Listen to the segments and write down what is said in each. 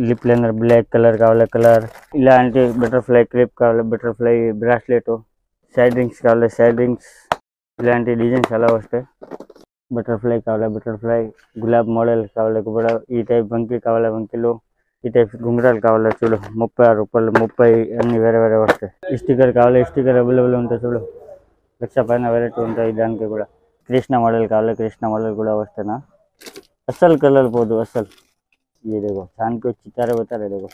Lip liner black colour కావాలి colour, ఇలాంటి butterfly clip కావాలి బటర్ఫ్లై బ్రాస్లెట్, సైడ్ రింగ్స్ కావాలి సైడ్ రింగ్స్, ఇలాంటి డిజైన్స్ అలా వస్తాయి. బటర్ఫ్లై కావాలి బటర్ఫ్లై, గులాబ్ మోడల్ కావాలి కూడా, ఈ టైప్ వంకీ కావాలి వంకీలు, ఈ టైప్ గుంగరాలు కావాలి చూడు 36 రూపాయలు 30 అన్ని వేరే వేరే వస్తాయి. ఈ స్టిక్కర్ కావాలి స్టిక్కర్ అవైలబుల్ ఉంటాయి చూడు, 1,00,000 పైన వెరైటీ ఉంటాయి. దానికి కూడా కృష్ణ మోడల్ కావాలి కృష్ణ మోడల్ కూడా వస్తాయి. అస్సలు కలర్ పోదు అస్సలు. ये देखो चांद को चितारे बता रहे, देखो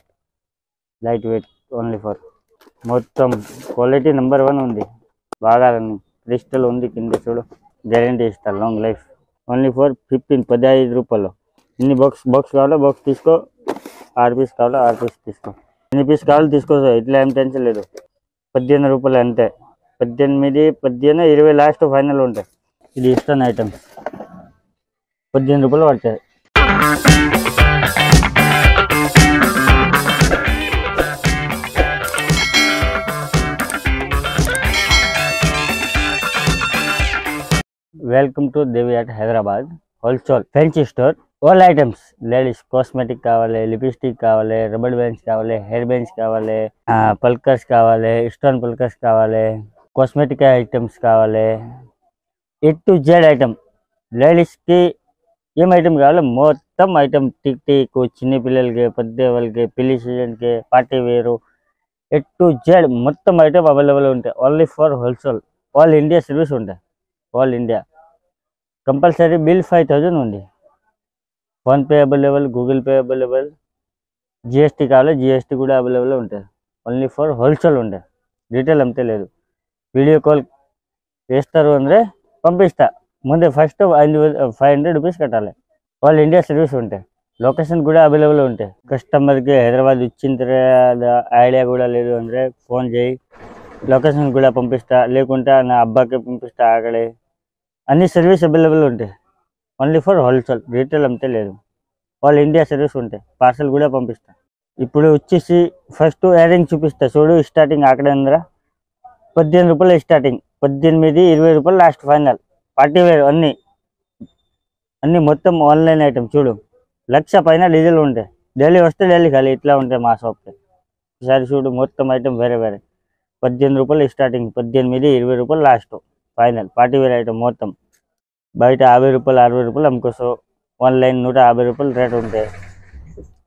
लाइट वेट ఓన్లీ ఫర్, మొత్తం క్వాలిటీ నెంబర్ 1 ఉంది. బాగా క్రిస్టల్ ఉంది కింద చూడు, గ్యారంటీ ఇస్తారు లాంగ్ లైఫ్. ఓన్లీ ఫర్ 15 రూపాయలు. ఇన్ని బాక్స్ కావాలో బాక్స్ తీసుకో, 6 పీస్ కావాలో 6 పీస్ తీసుకో, ఎన్ని పీస్ కావాలో తీసుకో. ఇట్లా ఏం టెన్షన్ లేదు. 18 రూపాయలు అంతే. 18, 20 లాస్ట్ ఫైనల్ ఉంటాయి. ఇది ఇష్టం ఐటమ్స్ 18 రూపాయలు పడతాయి. Welcome to Devi at Hyderabad wholesale fancy store. All items ladies cosmetic కావాలి, లిప్స్టిక్ కావాలి, రబ్బర్ బ్యాండ్స్ కావాలి, హెయిర్ బ్యాండ్స్ కావాలి, పల్కర్స్ కావాలి, స్టోన్ పల్కర్స్ కావాలి, కాస్మెటిక్ ఐటమ్స్ కావాలి, A to Z ఐటమ్. లేడీస్కి ఏం ఐటమ్ కావాలి మొత్తం ఐటమ్, టిక్ టిక్ చిన్న పిల్లలకి పెద్ద వాళ్ళకి పెళ్లి సీజన్కి పార్టీ వేరు A to Z మొత్తం ఐటమ్ అవైలబుల్ ఉంటాయి. Only for wholesale. All India service ఉంటాయి. ఆల్ ఇండియా కంపల్సరీ బిల్ 5,000 ఉంది. PhonePe available, Google pay available, GST కావాలి జిఎస్టీ కూడా అవైలబుల్ ఉంటుంది. ఓన్లీ ఫర్ హోల్సేల్ ఉంటాయి. రీటైల్ అంతే లేదు. వీడియో కాల్ చేస్తారు ಅಂದರೆ పంపిస్తా. ముందే ఫస్ట్ 500 రూపీస్ కట్టాలి. ఆల్ ఇండియా సర్వీస్ ఉంటాయి. లొకేషన్ కూడా అవైలబుల్ ఉంటాయి. కస్టమర్కి హైదరాబాద్ వచ్చిన తర్వాత ఐడియా కూడా లేదు ಅಂದರೆ ఫోన్ చేయి, లొకేషన్ కూడా పంపిస్తా. లేకుంటే నా అబ్బాకి పంపిస్తా. అక్కడే అన్ని సర్వీస్ అవైలబుల్ ఉంటాయి. Only for wholesale. రీటైల్ అంతే లేదు. ఆల్ ఇండియా సర్వీస్ ఉంటాయి. పార్సల్ కూడా పంపిస్తా. ఇప్పుడు వచ్చేసి ఫస్ట్ ఇయర్ రింగ్ చూపిస్తా చూడు. స్టార్టింగ్ అక్కడ 18 రూపాయలు స్టార్టింగ్, 18, 20 రూపాయలు లాస్ట్ ఫైనల్. పార్టీ వేర్ అన్ని మొత్తం ఆన్లైన్ ఐటమ్ చూడు. 1,00,000 పైన డీజిల్ ఉంటాయి. డైలీ వస్తే డైలీ ఖాళీ ఇట్లా ఉంటాయి మా షాప్కి. ఒకసారి చూడు మొత్తం ఐటమ్ వేరే వేరే. 18 రూపాయలు స్టార్టింగ్, 18, 20 రూపాయలు last final. Party wear item మొత్తం. బయట 50 రూపాయలు 60 రూపాయలు అమ్ముకోసం. ఆన్లైన్ 150 రూపాయలు రేట్ ఉంటాయి.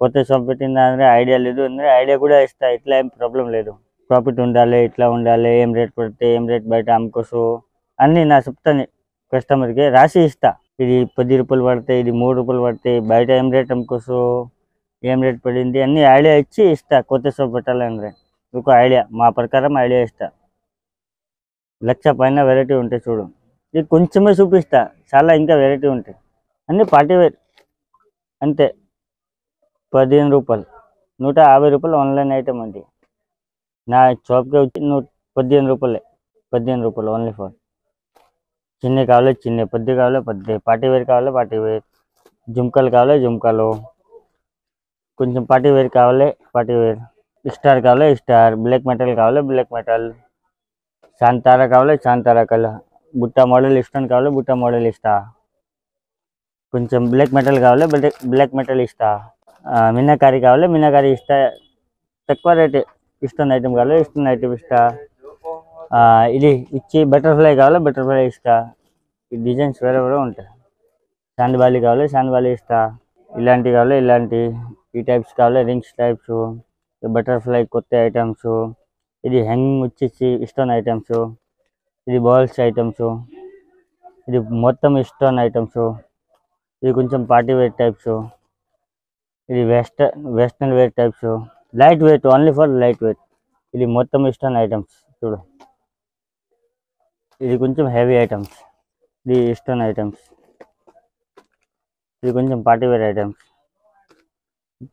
కొత్త షాప్ పెట్టిందా ಅಂದರೆ ఐడియా లేదు ಅಂದರೆ ఐడియా కూడా ఇస్తా. ఇట్లా ఏం ప్రాబ్లం లేదు. ప్రాఫిట్ ఉండాలి, ఇట్లా ఉండాలి, ఏం రేట్ పడితే ఏం రేట్ బయట అమ్ముకోసం అన్నీ నా చెప్తాను. కస్టమర్కి రాసి ఇస్తా. ఇది 10 రూపాయలు పడతాయి, ఇది 3 రూపాయలు పడతాయి, బయట ఏం రేట్ అమ్ముకోసం ఏం రేట్ పడింది అన్నీ ఐడియా ఇచ్చి ఇస్తా. కొత్త షాప్ పెట్టాలంటే ఒక ఐడియా, మా ప్రకారం ఐడియా ఇస్తా. 1,00,000 పైన వెరైటీ ఉంటాయి చూడు. ఇది కొంచెమే చూపిస్తా, చాలా ఇంకా వెరైటీ ఉంటాయి. అన్నీ పార్టీ వేర్ అంతే. 15 రూపాయలు, 150 రూపాయలు ఆన్లైన్ ఐటమ్ అండి. నా షాప్కి వచ్చి 15 రూపాయలే. 15 రూపాయలు ఓన్లీ ఫర్. చిన్న కావాలి చిన్న, పెద్ద కావాలి పెద్ద, పార్టీ వేర్ కావాలి పార్టీ వేర్, జుమ్కాలు కావాలి జుమ్కాలు, కొంచెం పార్టీ వేర్ కావాలి పార్టీ వేర్, స్టార్ కావాలి స్టార్, బ్లాక్ మెటల్ కావాలి బ్లాక్ మెటల్, శాంతారా కావాలి శాంతారా కలర్, బుట్ట మోడల్ ఇష్టం కావాలి బుట్ట మోడల్ ఇస్తా. కొంచెం బ్లాక్ మెటల్ కావాలి బ్లాక్ మెటల్ ఇస్తా. మినాకారీ కావాలి మినాకారీ ఇస్తా. తక్కువ రేట్. ఇష్టం ఐటమ్ కావాలి ఇష్టం ఐటమ్ ఇస్తా. ఇది ఇచ్చి బటర్ఫ్లై కావాలి బటర్ఫ్లై ఇస్తా. ఈ డిజైన్స్ వేరే వేరే ఉంటాయి. శాండ్బాలి కావాలి శాండ్బాలి ఇస్తా. ఇలాంటివి కావాలి ఇలాంటి, ఈ టైప్స్ కావాలి రింగ్స్ టైప్స్, బటర్ఫ్లై కొత్త ఐటమ్స్. ఇది హ్యాంగింగ్ వచ్చేసి స్టోన్ ఐటమ్స్, ఇది బాల్స్ ఐటమ్స్, ఇది మొత్తం స్టోన్ ఐటమ్స్, ఇది కొంచెం పార్టీ వేర్ టైప్స్, ఇది western wear types. Light weight only for light weight. ఇది మొత్తం స్టోన్ ఐటమ్స్ చూడు. ఇది కొంచెం హెవీ ఐటమ్స్, ఇది స్టోన్ ఐటమ్స్, ఇది కొంచెం పార్టీ వేర్ ఐటమ్స్,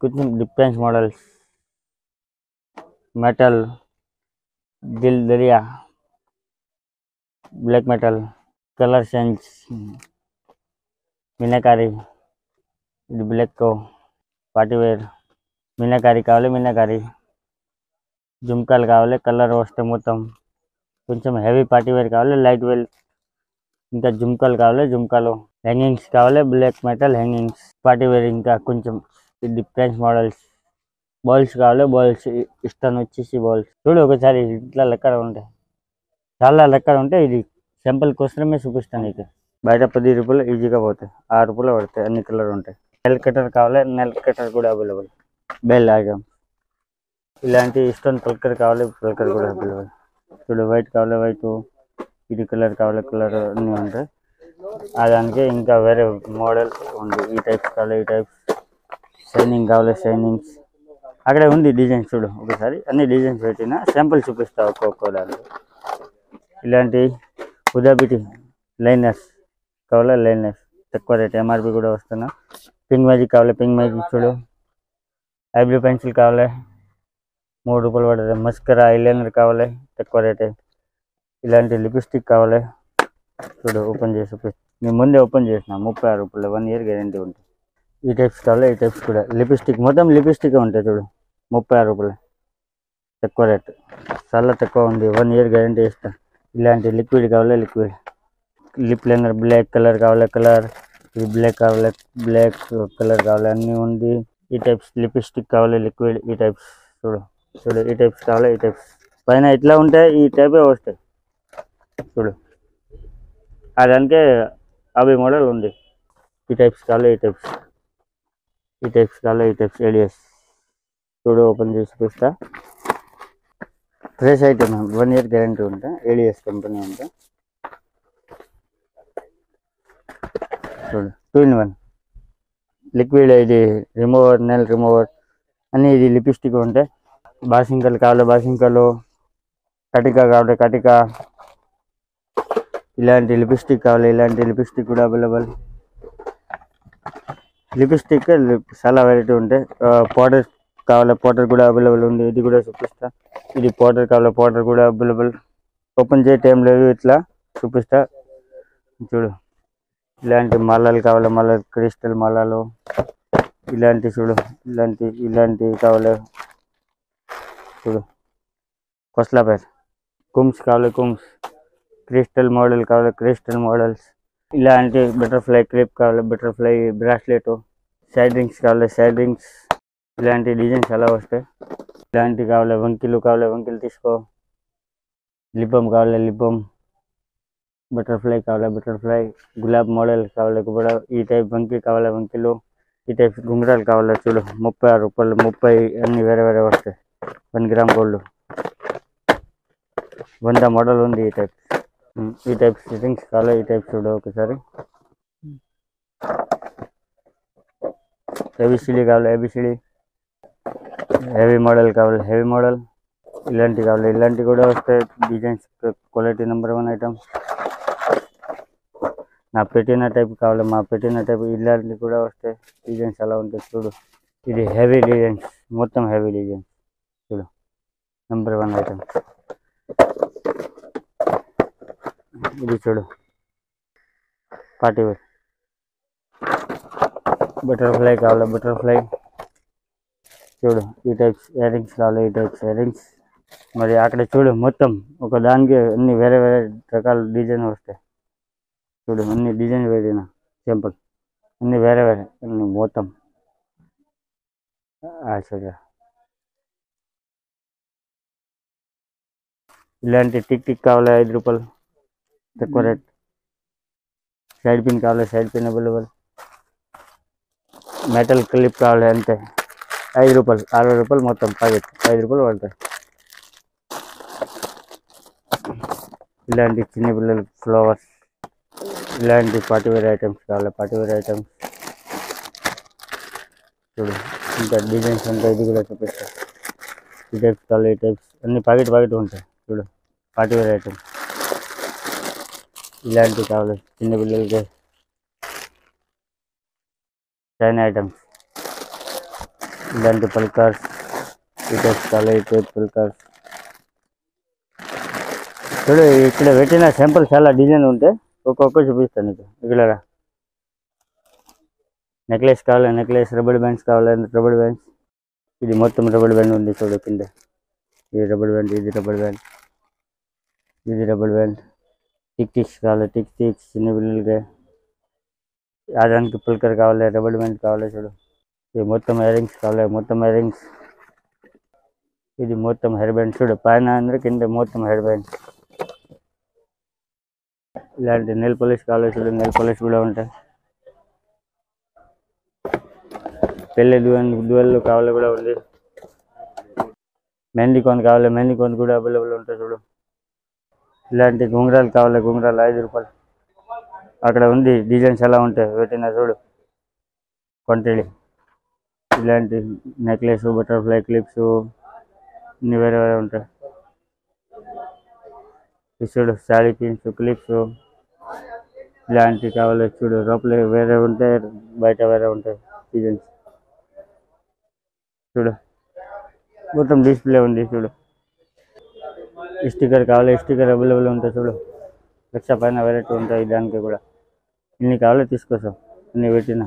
కొంచెం డిఫరెన్స్ మోడల్స్, మెటల్, దిల్ దరియా, black metal, colour change, meenakari, ఇది బ్లాక్ పార్టీ వేర్, మీనాకారీ కావాలి మీనాకారీ, జుమ్కాలు కావాలి కలర్ వస్తే మొత్తం. కొంచెం హెవీ పార్టీ వేర్ కావాలి లైట్ వేర్, ఇంకా జుమ్కాలు కావాలి జుమ్కాలు, హ్యాంగింగ్స్ కావాలి black metal hangings, party wear, ఇంకా కొంచెం డిఫరెన్స్ మోడల్స్, బాల్స్ కావాలి, బాల్స్ ఇస్తాను వచ్చేసి బాల్స్ చూడు ఒకసారి ఇట్లా లెక్కలు ఉంటాయి, చాలా లెక్కలు ఉంటాయి. ఇది సింపుల్ కోసమే చూపిస్తాను నీకు. బయట 10 రూపాయలు ఈజీగా పోతాయి, 6 రూపాయలు పడతాయి. అన్ని కలర్ ఉంటాయి. నెల్ కటర్ కావాలి, నెల్ కటర్ కూడా అవైలబుల్. బెల్ ఐటమ్ ఇలాంటి స్టోన్ పల్కర్ కావాలి, పల్కర్ కూడా అవైలబుల్. చూడు వైట్ కావాలి, వైట్, ఇది కలర్ కావాలి, కలర్ అన్నీ ఉంటాయి. దానికి ఇంకా వేరే మోడల్ ఉంది. ఈ టైప్స్ కావాలి, ఈ టైప్స్. షైనింగ్ కావాలి, షైనింగ్స్ అక్కడే ఉంది. డిజైన్స్ చూడు ఒకసారి, అన్ని డిజైన్స్ పెట్టిన శాంపుల్ చూపిస్తా ఒక్కొక్క దాంట్లో. ఇలాంటి ఉదాబిటి లైనర్స్ కావాలి, లైనర్స్ తక్కువ రేట్, ఎంఆర్పి కూడా వస్తున్నా. పింక్ మ్యాజిక్ కావాలి, పింక్ మ్యాజిక్ చూడు. ఐబ్రో పెన్సిల్ కావాలి, 3 రూపాయలు పడుతుంది. మస్కరా ఐలైనర్ కావాలి, తక్కువ రేటే. ఇలాంటి లిప్స్టిక్ కావాలి చూడు, ఓపెన్ చేసి నేను ముందే ఓపెన్ చేసిన, 36 రూపాయలు, 1 ఇయర్ గ్యారంటీ ఉంటుంది. ఈ టైప్స్ కావాలి, ఈ టైప్స్ కూడా. లిప్స్టిక్ మొత్తం లిప్స్టిక్ ఉంటాయి చూడు, 36 రూపాయలు, తక్కువ రేట్, చాలా తక్కువ ఉంది. 1 ఇయర్ గ్యారంటీ ఇస్తాను. ఇలాంటి లిక్విడ్ కావాలి, liquid. Lip liner black colour కావాలి, కలర్. ఇది బ్లాక్ కావాలి, బ్లాక్ కలర్ కావాలి, అన్నీ ఉంది. ఈ టైప్స్ లిప్స్టిక్ కావాలి, లిక్విడ్. ఈ టైప్స్ చూడు, చూడు ఈ టైప్స్ కావాలి, ఈ టైప్స్ పైన ఇట్లా ఉంటాయి, ఈ టైపే వస్తాయి చూడు. దానికే అవి మోడల్ ఉంది. ఈ టైప్స్ కావాలి, ఈ టైప్స్. ఈ టైప్స్ కావాలి, ఈ టైప్స్. ఏడియస్ చూడు, ఓపెన్ చేసి చూపిస్తా. ఫ్రెష్ ఐటమ్, 1 ఇయర్ గ్యారంటీ ఉంటాయి. ఏడియస్ కంపెనీ ఉంటాయి చూడు. 2-in-1 liquid. ఇది రిమూవర్, నెల్ రిమూవర్ అన్నీ. ఇది లిప్స్టిక్ ఉంటాయి. బాసింకలు కావాలి, బాసింకలు. కటికా కావాలి, కటికా. ఇలాంటి లిప్స్టిక్ కావాలి, ఇలాంటి లిప్స్టిక్ కూడా అవైలబుల్. లిప్స్టిక్ చాలా వెరైటీ ఉంటాయి. పౌడర్ కావాలి, పౌడర్ కూడా అవైలబుల్ ఉంది. ఇది కూడా చూపిస్తా. ఇది పౌడర్ కావాలి, పౌడర్ కూడా అవైలబుల్. ఓపెన్ చేయ టైం లేదు, ఇట్లా చూపిస్తా చూడు. ఇలాంటి మాలలు కావాలి, మాలలు, క్రిస్టల్ మాలలు. ఇలాంటి చూడు, ఇలాంటి కావాలి చూడు. కొస్లా పేర్ కుమ్స్ కావాలి, కుమ్స్. క్రిస్టల్ మోడల్ కావాలి, క్రిస్టల్ మోడల్స్. ఇలాంటి బటర్ఫ్లై క్లిప్ కావాలి, బటర్ఫ్లై బ్రాస్లెట్. సైడ్ రింగ్స్ కావాలి, సైడ్ రింగ్స్. ఇలాంటి డిజైన్స్ ఎలా వస్తాయి. ఇలాంటి కావాలి, వంకిలు కావాలి, వంకిలు తీసుకో. లిపం కావాలి, లిపం. బటర్ఫ్లై కావాలి, బటర్ఫ్లై. గులాబ్ మోడల్ కావాలి కూడా. ఈ టైప్ వంకి కావాలి, వంకిలు. ఈ టైప్ గుంగరాలు కావాలి చూడు, 36 రూపాయలు, 30. అన్ని వేరే వేరే వస్తాయి. 1 గ్రామ్ గోల్డ్, 100 మోడల్ ఉంది. ఈ టైప్. ఈ టైప్ రింగ్స్ కావాలి, ఈ టైప్ చూడు ఒకసారి. ఏబిసిడి కావాలి, ఏబిసిడి. హెవీ మోడల్ కావాలి, హెవీ మోడల్. ఇలాంటి కావాలి, ఇలాంటి కూడా వస్తాయి డిజైన్స్. Quality number 1 item. నా పెట్టిన టైప్ కావాలి, మా పెట్టిన టైప్. ఇలాంటివి కూడా వస్తాయి డిజైన్స్, అలా ఉంటాయి చూడు. ఇది హెవీ డిజైన్స్, మొత్తం హెవీ డిజైన్స్ చూడు. Number 1 item. ఇది చూడు, పార్టీ వేర్. బటర్ఫ్లై కావాలి, బటర్ఫ్లై చూడు. ఈ టైప్స్ ఇయర్ రింగ్స్ కావాలి, ఈ టైప్స్ ఇయర్ రింగ్స్. మరి అక్కడ చూడు, మొత్తం ఒక దానికి అన్ని వేరే వేరే రకాల డిజైన్ వస్తాయి చూడు. అన్ని డిజైన్ వేడిన సింపుల్, అన్ని వేరే వేరే, అన్ని మొత్తం. చూడ. ఇలాంటి టిక్ టిక్ కావాలి, 5 రూపాయలు, తక్కువ రేట్. సైడ్ పిన్ కావాలి, side pin available. Metal clip కావాలి, అంతే 5 రూపాయలు, 60 రూపాయలు మొత్తం ప్యాకెట్, 5 రూపాయలు పడతాయి. ఇలాంటి చిన్న పిల్లలు ఫ్లవర్స్. ఇలాంటి పార్టీవేర్ ఐటమ్స్ కావాలి, పార్టీవేర్ ఐటమ్స్ చూడు. ఇంకా డిజైన్స్ ఉంటాయి, ఇది కూడా చూపిస్తా. ఈ టైప్స్ కావాలి, ఈ టైప్స్. అన్ని ప్యాకెట్ ఉంటాయి చూడు, పార్టీవేర్ ఐటమ్స్. ఇలాంటివి కావాలి చిన్న పిల్లలకి. China items. ఇలాంటి పల్కర్స్. ఈ టైప్స్ కావాలి, ఈ టైప్ పల్కర్స్ చూడు. ఇక్కడ పెట్టిన సింపుల్ చాలా డిజైన్ ఉంటాయి, ఒక్కొక్క చూపిస్తాను నీకు. ఇక్కడ నెక్లెస్ కావాలి, నెక్లెస్. రబ్బర్ బ్యాండ్స్ కావాలి, రబ్బర్ బ్యాండ్స్. ఇది మొత్తం రబ్బర్ బ్యాండ్ ఉంది చూడు కింద. ఇది రబ్బర్ బ్యాండ్, ఇది రబ్బర్ బ్యాండ్, ఇది రబ్బర్ బ్యాండ్. టిక్ టిక్స్ కావాలి, టిక్ టిక్స్ చిన్న పిల్లలకి. దానికి పుల్కర్ కావాలి, రబ్బర్ బ్యాండ్ కావాలి చూడు. ఇది మొత్తం ఇయర్ రింగ్స్ కావాలి, మొత్తం ఇయర్ రింగ్స్. ఇది మొత్తం హెయిర్ బ్యాండ్ చూడు, పైన అందరూ కింద మొత్తం హెయిర్ బ్యాండ్. ఇలాంటి నెయిల్ పాలిష్ కావాలి చూడు, నెయిల్ పాలిష్ కూడా ఉంటాయి. పెళ్ళి డ్యూయల్ కావాలి కూడా ఉంది. మెహందీ కోన్ కావాలి, మెహందీ కోన్ కూడా అవైలబుల్ ఉంటాయి చూడు. ఇలాంటి గుంగరాలు కావాలి, గుంగరాలు 5 రూపాయలు. అక్కడ ఉంది డిజైన్స్ ఎలా ఉంటాయి పెట్టిన చూడు, క్వాంటిటీ. ఇలాంటి నెక్లెస్, బటర్ఫ్లై క్లిప్స్ ఇన్ని వేరే వేరే ఉంటాయి. చూడు శారీ పిన్స్, క్లిప్స్ ఇలాంటివి కావాలి చూడు. లోపల వేరే ఉంటాయి, బయట వేరే ఉంటాయి డిజైన్స్ చూడు. మొత్తం డిస్ప్లే ఉంది చూడు. స్టిక్కర్ కావాలి, స్టిక్కర్ అవైలబుల్ ఉంటుంది చూడు. 1,00,000 పైన వెరైటీ ఉంటాయి. దానికి కూడా ఇన్ని కావాలో తీసుకోసాం, ఇన్ని పెట్టిన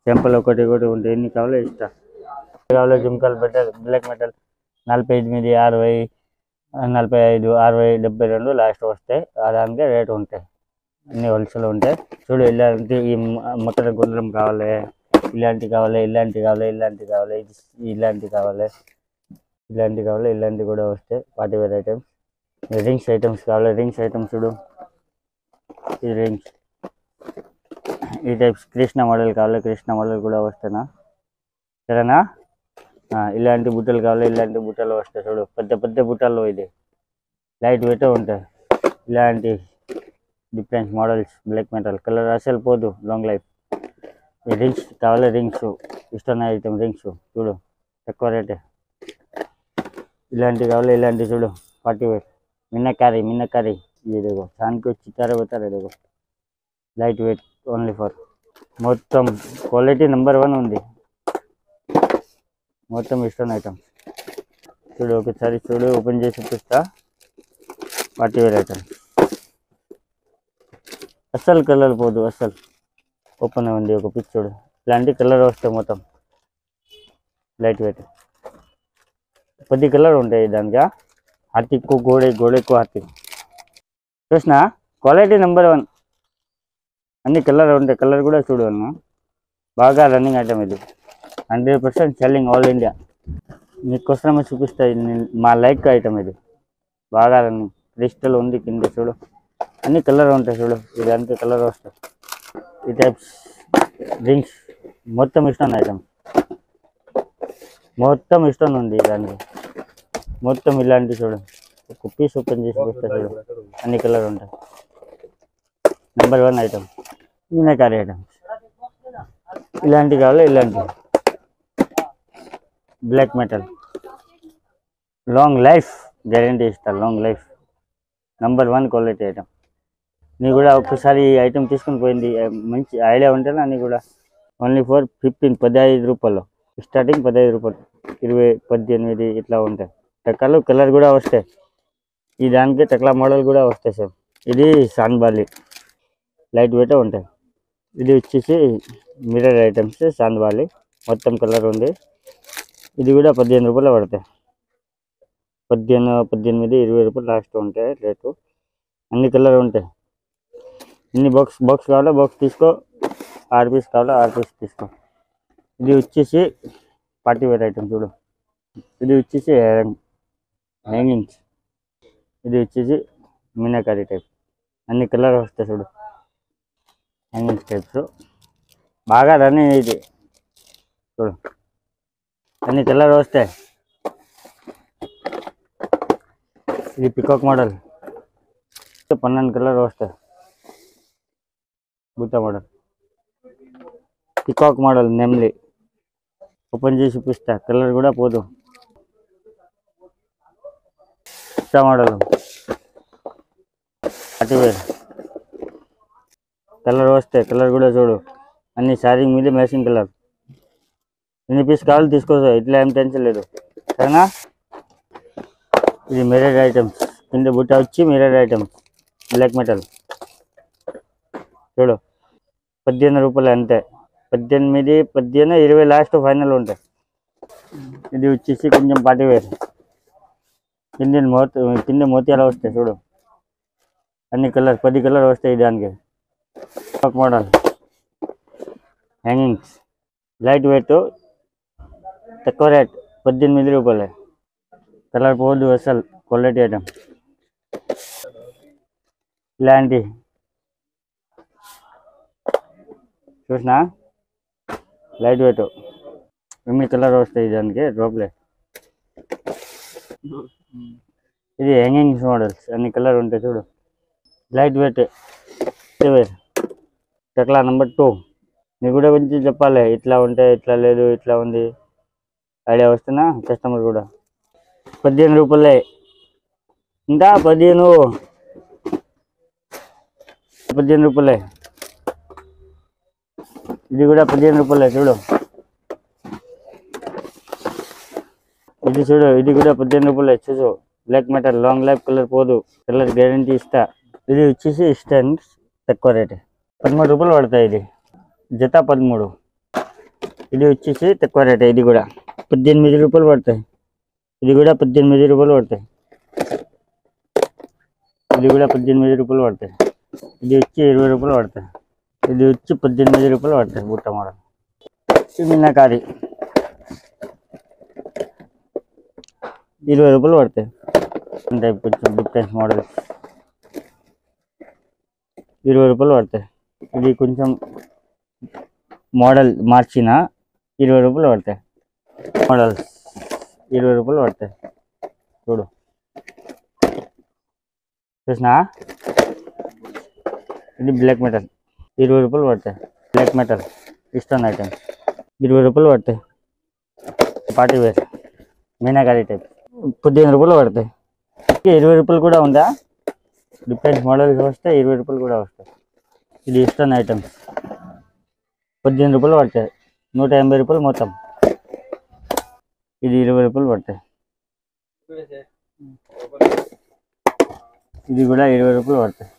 టెంపుల్ ఒకటి ఉంటాయి. ఎన్ని కావాలో ఇష్టం కావాలో. జుమ్కాలు మెటల్, బ్లాక్ మెటల్ 48, 60, 45, 60, 72 లాస్ట్ వస్తాయి. దానికి రేటు ఉంటాయి. అన్ని హోల్సేల్ ఉంటాయి చూడు. ఇలాంటి ఈ మకర గుండ్రం కావాలి, ఇలాంటివి కావాలి, ఇలాంటివి కావాలి, ఇలాంటివి కావాలి, ఇలాంటివి కావాలి, ఇలాంటివి కావాలి, ఇలాంటివి కూడా వస్తాయి. Party wear items. Rings items కావాలి, రింగ్స్ ఐటమ్స్ చూడు. ఈ రింగ్స్ ఈ టైప్స్ కృష్ణ మోడల్ కావాలి, కృష్ణ మోడల్ కూడా వస్తానా సరేనా. ఇలాంటి బుట్టలు కావాలి, ఇలాంటి బుట్టలు వస్తాయి చూడు. పెద్ద పెద్ద బుట్టలు, ఇది లైట్ వెయిట్ ఉంటాయి. ఇలాంటి different models, black metal colour అసలు పోదు, లాంగ్ లైఫ్. ఈ రింగ్స్ కావాలి, రింగ్స్ ఇష్టమైన ఐటమ్ రింగ్స్ చూడు, తక్కువ రేటే. ఇలాంటివి కావాలి, ఇలాంటివి చూడు. పార్టీ వేర్ మిన్నకారీ, మిన్నకారీ ये देखो चांद को चितारे बता रहे देखो. Light weight only for. మొత్తం క్వాలిటీ నెంబర్ 1 ఉంది. మొత్తం ఇష్టం ఐటమ్ చూడు. ఒకసారి చూడు, ఓపెన్ చేసి చూపిస్తా. పార్టీ వేర్ ఐటమ్ అస్సలు కలర్ పోదు, అస్సలు ఓపెన్ ఉంది. ఒక పిక్ చూడు, ఇలాంటి కలర్ వస్తాయి. మొత్తం లైట్ వెయిట్ 10 కలర్ ఉంటాయి దానికి. హార్తిక్ గోడెకు హార్తిక్ చూసిన క్వాలిటీ నెంబర్ 1. అన్ని కలర్ ఉంటాయి. కలర్ కూడా చూడు అన్న, బాగా రన్నింగ్ ఐటమ్ ఇది. 100% సెల్లింగ్ ఆల్ ఇండియా. మీకోసమే చూపిస్తాయి. మా లైక్ ఐటమ్ ఇది, బాగా రన్నింగ్. క్రిస్టల్ ఉంది కింద చూడు. అన్ని కలర్ ఉంటాయి చూడు. ఇదంతా కలర్ వస్తాయి. ఈ టైప్స్ రింగ్స్ మొత్తం ఇష్టం ఐటమ్, మొత్తం ఇష్టం ఉంది దానికి. మొత్తం ఇలాంటి చూడు. ఒక పీస్ ఓపెన్ చేసి చూపిస్తా చూడు. అన్ని కలర్ ఉంటాయి. Number 1 item meenakari items. ఇలాంటివి కావాలి, ఇలాంటివి black metal long life guarantee ఇస్తా. Long life number 1 quality item. నీ కూడా ఒక్కసారి ఈ ఐటమ్ తీసుకుని పోయింది, మంచి ఐడియా ఉంటేనా. నీ కూడా ఓన్లీ ఫర్ 15 రూపాయలు స్టార్టింగ్. 15 రూపాయలు, 20, 18 ఇట్లా ఉంటాయి. టెక్కలు కలర్ కూడా వస్తాయి. ఈ దానికి టెక్లా మోడల్ కూడా వస్తాయి సార్. ఇది సాన్బాలి లైట్ వెయిట్ ఉంటాయి. ఇది వచ్చేసి మిర్రర్ ఐటమ్స్ సాన్బాలి, మొత్తం కలర్ ఉంది. ఇది కూడా 15 రూపాయలు పడతాయి. 18, 20 రూపాయలు లాస్ట్ ఉంటాయి రేటు. అన్ని కలర్ ఉంటాయి. ఇన్ని బాక్స్ కావాలో బాక్స్ తీసుకో, 6 పీస్ కావాలో 6 పీస్ తీసుకో. ఇది వచ్చేసి పార్టీ వేర్ ఐటమ్ చూడు. ఇది వచ్చేసి హ్యాంగింగ్స్. ఇది వచ్చేసి మీనాకారి టైప్. అన్ని కలర్ వస్తాయి చూడు. హ్యాంగింగ్స్ టైప్స్ బాగా రన్నింగ్ ఇది చూడు. అన్ని కలర్ వస్తాయి. ఇది పికాక్ మోడల్, 12 కలర్ వస్తాయి. బూటా మోడల్, పికాక్ మోడల్ నెమ్లీ. ఓపెన్ చేసి చూపిస్తా, కలర్ కూడా పోదు. మోడల్ పార్టీ వేర్ కలర్ వస్తాయి. కలర్ కూడా చూడు. అన్ని శారీ మీద మ్యాచింగ్ కలర్. ఎన్ని పీస్ కావాలి తీసుకోవచ్చు, ఇట్లా ఏం టెన్షన్ లేదు సరేనా. ఇది మిర్రర్ ఐటమ్స్, కింద బుట్ట వచ్చి మిర్రర్ ఐటమ్స్ బ్లాక్ మెటల్ చూడు. 18 రూపాయలు అంతే. 18, 20 లాస్ట్ ఫైనల్ ఉంటాయి. ఇది వచ్చేసి కొంచెం పార్టీ వేర్. కింద మోతియాలు వస్తాయి చూడు. అన్ని కలర్ 10 కలర్ వస్తాయి దానికి. Peacock model hangings light weight, తక్కువ రేట్ 18 రూపాయలే. కలర్ పోదు అసలు, క్వాలిటీ ఐటమ్. ఇలాంటి చూసినా లైట్ వెయిట్ ఎన్ని కలర్ వస్తాయి దానికి డ్రాప్లే. ఇది హ్యాంగింగ్స్ మోడల్స్, అన్ని కలర్ ఉంటాయి చూడు. లైట్ వెయిట్ టెక్లా నెంబర్ 2. నీకు కూడా గురించి చెప్పాలి, ఇట్లా ఉంటే ఇట్లా లేదు ఇట్లా ఉంది ఐడియా వస్తున్నా కస్టమర్ కూడా. 15 రూపాయలే, ఇంకా 15 రూపాయలే. ఇది కూడా 15 రూపాయలే చూడు. ఇది చూడు, ఇది కూడా 15 రూపాయలే. చూసు black metal, long life, colour పోదు, కలర్ గ్యారంటీ ఇస్తా. ఇది వచ్చేసి స్టాండ్స్ తక్కువ రేట్, 13 రూపాయలు పడతాయి. ఇది జత 13. ఇది వచ్చేసి తక్కువ రేట్, ఇది కూడా 18 రూపాయలు పడతాయి. ఇది కూడా 18 రూపాయలు పడతాయి. ఇది కూడా 18 రూపాయలు పడతాయి. ఇది వచ్చి 20 రూపాయలు పడతాయి. ఇది వచ్చి 18 రూపాయలు పడతాయి. బుట్ట మోడల్ మీనాకారి 20 రూపాయలు పడతాయి. అంటే కొంచెం డిఫరెన్స్ మోడల్ 20 రూపాయలు పడతాయి. ఇది కొంచెం మోడల్ మార్చిన 20 రూపాయలు పడతాయి. మోడల్స్ 20 రూపాయలు పడతాయి చూడు. చూసినా ఇది బ్లాక్ మెటల్ 20 రూపాయలు పడతాయి. బ్లాక్ మెటల్ ఇష్టం ఐటమ్ 20 రూపాయలు పడతాయి. పార్టీ వేర్ మీనాకారి టైప్ 15 రూపాయలు పడతాయి. 20 రూపాయలు కూడా ఉందా, డిఫరెంట్ మోడల్స్ వస్తాయి. 20 రూపాయలు కూడా వస్తాయి. ఇది ఇష్టం ఐటమ్స్ 15 రూపాయలు పడతాయి. 180 రూపాయలు మొత్తం. ఇది 20 రూపాయలు పడతాయి. ఇది కూడా 20 రూపాయలు పడతాయి.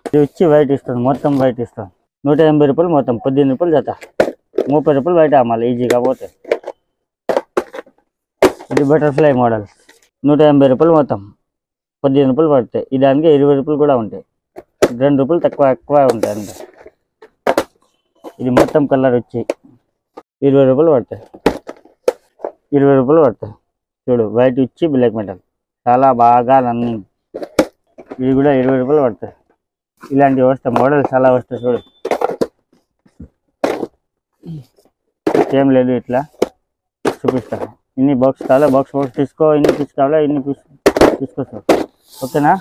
ఇది వచ్చి వైట్ ఇస్తాను, మొత్తం వైట్ ఇస్తాను. 180 రూపాయలు మొత్తం, 15 రూపాయలు జత, 30 రూపాయలు బయట అమ్మాలి ఈజీగా పోతే. ఇది బటర్ఫ్లై మోడల్ 180 రూపాయలు మొత్తం, 15 రూపాయలు పడతాయి. ఈ దానికి 20 రూపాయలు కూడా ఉంటాయి. 2 రూపాయలు ఎక్కువ ఉంటాయి అంతే. ఇది మొత్తం కలర్ వచ్చి 20 రూపాయలు పడతాయి. 20 రూపాయలు పడతాయి చూడు. వైట్ వచ్చి బ్లాక్ మెటల్ చాలా బాగా రన్నింగ్. ఇవి కూడా 20 రూపాయలు పడతాయి. ఇలాంటివి వస్తాయి, మోడల్ చాలా వస్తాయి చూడు. ఏం లేదు, ఇట్లా చూపిస్తాను. ఇన్ని బాక్స్ కావాలా, బాక్స్ తీసుకో. ఇన్ని పీస్ కావాలా, ఇన్ని పీస్ తీసుకో సార్. ఓకేనా?